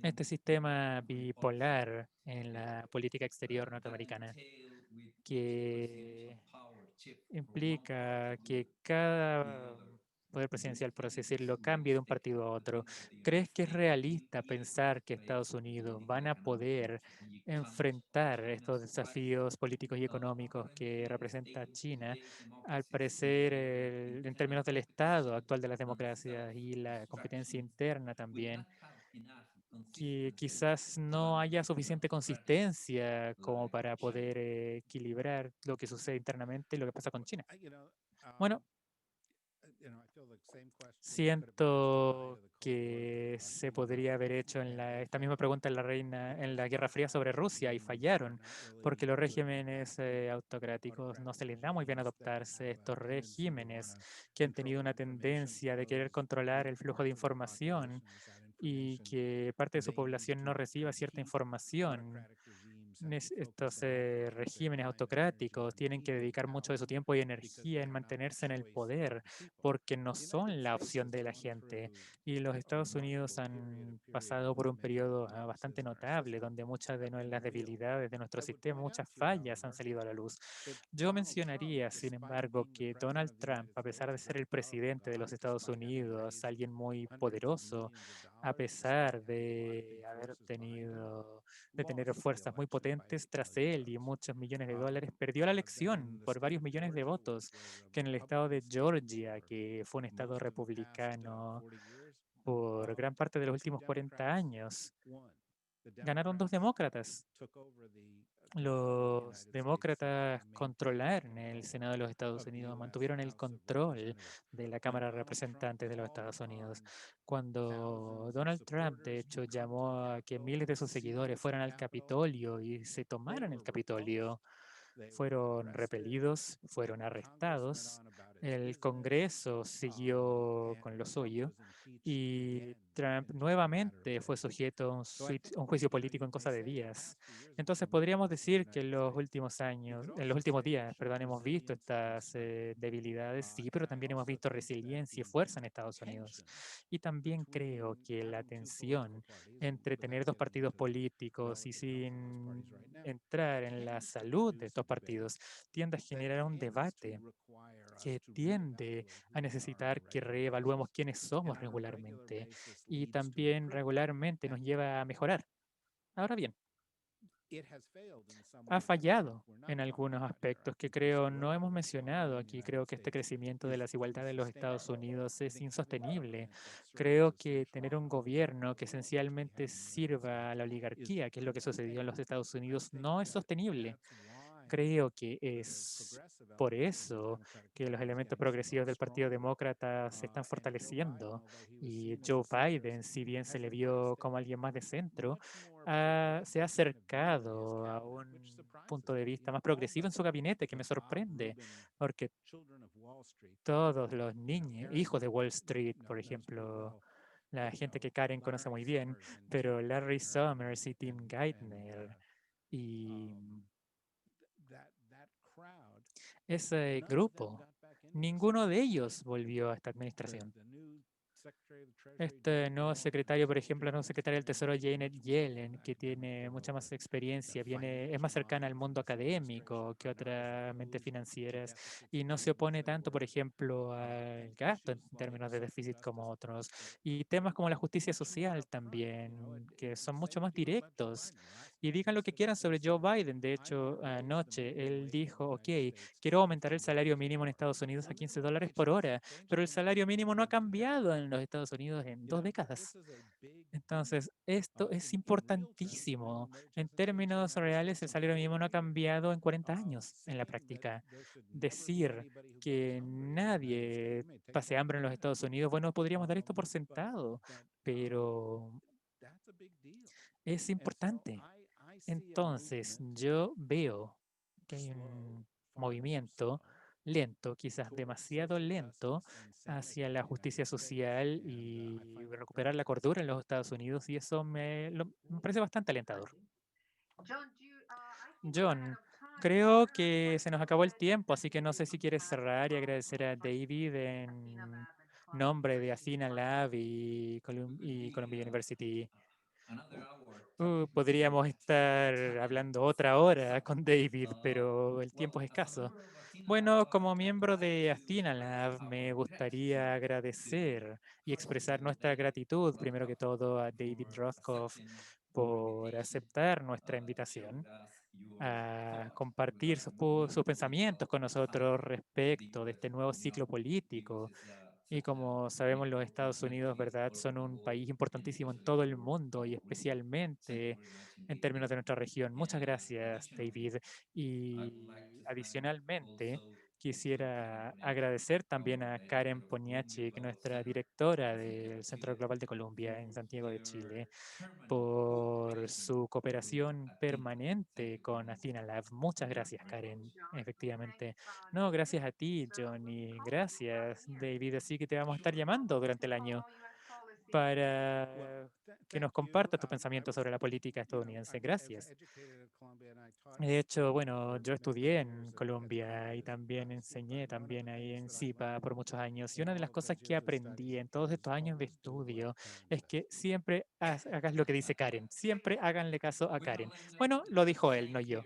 este sistema bipolar en la política exterior norteamericana, que implica que cada poder presidencial, por así decirlo, cambie de un partido a otro. ¿Crees que es realista pensar que Estados Unidos van a poder enfrentar estos desafíos políticos y económicos que representa China, al parecer, en términos del estado actual de las democracias y la competencia interna también, que quizás no haya suficiente consistencia como para poder equilibrar lo que sucede internamente y lo que pasa con China? Bueno, siento que se podría haber hecho esta misma pregunta en la Guerra Fría sobre Rusia y fallaron, porque los regímenes autocráticos no se les da muy bien adoptarse. Estos regímenes que han tenido una tendencia de querer controlar el flujo de información y que parte de su población no reciba cierta información. Estos regímenes autocráticos tienen que dedicar mucho de su tiempo y energía en mantenerse en el poder porque no son la opción de la gente. Y los Estados Unidos han pasado por un periodo bastante notable donde muchas de las debilidades de nuestro sistema, muchas fallas han salido a la luz. Yo mencionaría, sin embargo, que Donald Trump, a pesar de ser el presidente de los Estados Unidos, alguien muy poderoso, a pesar de tener fuerzas muy potentes tras él y muchos millones de dólares, perdió la elección por varios millones de votos, que en el estado de Georgia, que fue un estado republicano por gran parte de los últimos 40 años, ganaron dos demócratas. Los demócratas controlaron el Senado de los Estados Unidos, mantuvieron el control de la Cámara de Representantes de los Estados Unidos. Cuando Donald Trump, de hecho, llamó a que miles de sus seguidores fueran al Capitolio y se tomaran el Capitolio, fueron repelidos, fueron arrestados, el Congreso siguió con lo suyo y Trump nuevamente fue sujeto a un juicio político en cosa de días. Entonces podríamos decir que en los últimos años, en los últimos días, perdón, hemos visto estas debilidades, sí, pero también hemos visto resiliencia y fuerza en Estados Unidos. Y también creo que la tensión entre tener dos partidos políticos y sin entrar en la salud de estos partidos tiende a generar un debate que tiende a necesitar que reevaluemos quiénes somos regularmente y también regularmente nos lleva a mejorar. Ahora bien, ha fallado en algunos aspectos que creo no hemos mencionado aquí. Creo que este crecimiento de la desigualdad en los Estados Unidos es insostenible. Creo que tener un gobierno que esencialmente sirva a la oligarquía, que es lo que sucedió en los Estados Unidos, no es sostenible. Creo que es por eso que los elementos progresivos del Partido Demócrata se están fortaleciendo y Joe Biden, si bien se le vio como alguien más de centro, se ha acercado a un punto de vista más progresivo en su gabinete, que me sorprende, porque todos los niños, hijos de Wall Street, por ejemplo, la gente que Karen conoce muy bien, pero Larry Summers y Tim Geithner y ese grupo, ninguno de ellos volvió a esta administración. Este nuevo secretario, por ejemplo, el nuevo secretario del Tesoro, Janet Yellen, que tiene mucha más experiencia, es más cercana al mundo académico que otras mentes financieras y no se opone tanto, por ejemplo, al gasto en términos de déficit como otros. Y temas como la justicia social también, que son mucho más directos. Y digan lo que quieran sobre Joe Biden. De hecho, anoche él dijo, ok, quiero aumentar el salario mínimo en Estados Unidos a $15 por hora, pero el salario mínimo no ha cambiado en los Estados Unidos en 2 décadas. Entonces, esto es importantísimo. En términos reales, el salario mínimo no ha cambiado en 40 años en la práctica. Decir que nadie pase hambre en los Estados Unidos, bueno, podríamos dar esto por sentado, pero es importante. Entonces, yo veo que hay un movimiento lento, quizás demasiado lento, hacia la justicia social y recuperar la cordura en los Estados Unidos, y eso me parece bastante alentador. John, creo que se nos acabó el tiempo, así que no sé si quieres cerrar y agradecer a David en nombre de Athena Lab y Columbia University. Podríamos estar hablando otra hora con David, pero el tiempo es escaso. Bueno, como miembro de Astina Lab, me gustaría agradecer y expresar nuestra gratitud, primero que todo, a David Rothkopf por aceptar nuestra invitación a compartir sus pensamientos con nosotros respecto de este nuevo ciclo político. Y como sabemos, los Estados Unidos, ¿verdad?, son un país importantísimo en todo el mundo y especialmente en términos de nuestra región. Muchas gracias, David. Y adicionalmente, quisiera agradecer también a Karen Poniachik, nuestra directora del Centro Global de Columbia en Santiago de Chile, por su cooperación permanente con Athena Lab. Muchas gracias, Karen. Efectivamente. No, gracias a ti, Johnny. Gracias, David. Así que te vamos a estar llamando durante el año para que nos compartas tus pensamientos sobre la política estadounidense. Gracias. De hecho, bueno, yo estudié en Colombia y también enseñé también ahí en CIPA por muchos años. Y una de las cosas que aprendí en todos estos años de estudio es que siempre hagas lo que dice Karen. Siempre háganle caso a Karen. Bueno, lo dijo él, no yo.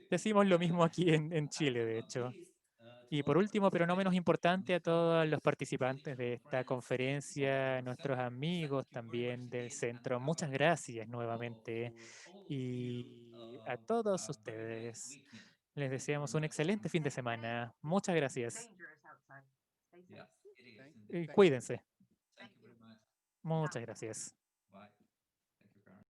Decimos lo mismo aquí en Chile, de hecho. Y por último, pero no menos importante, a todos los participantes de esta conferencia, nuestros amigos también del centro, muchas gracias nuevamente. Y a todos ustedes, les deseamos un excelente fin de semana. Muchas gracias. Y cuídense. Muchas gracias.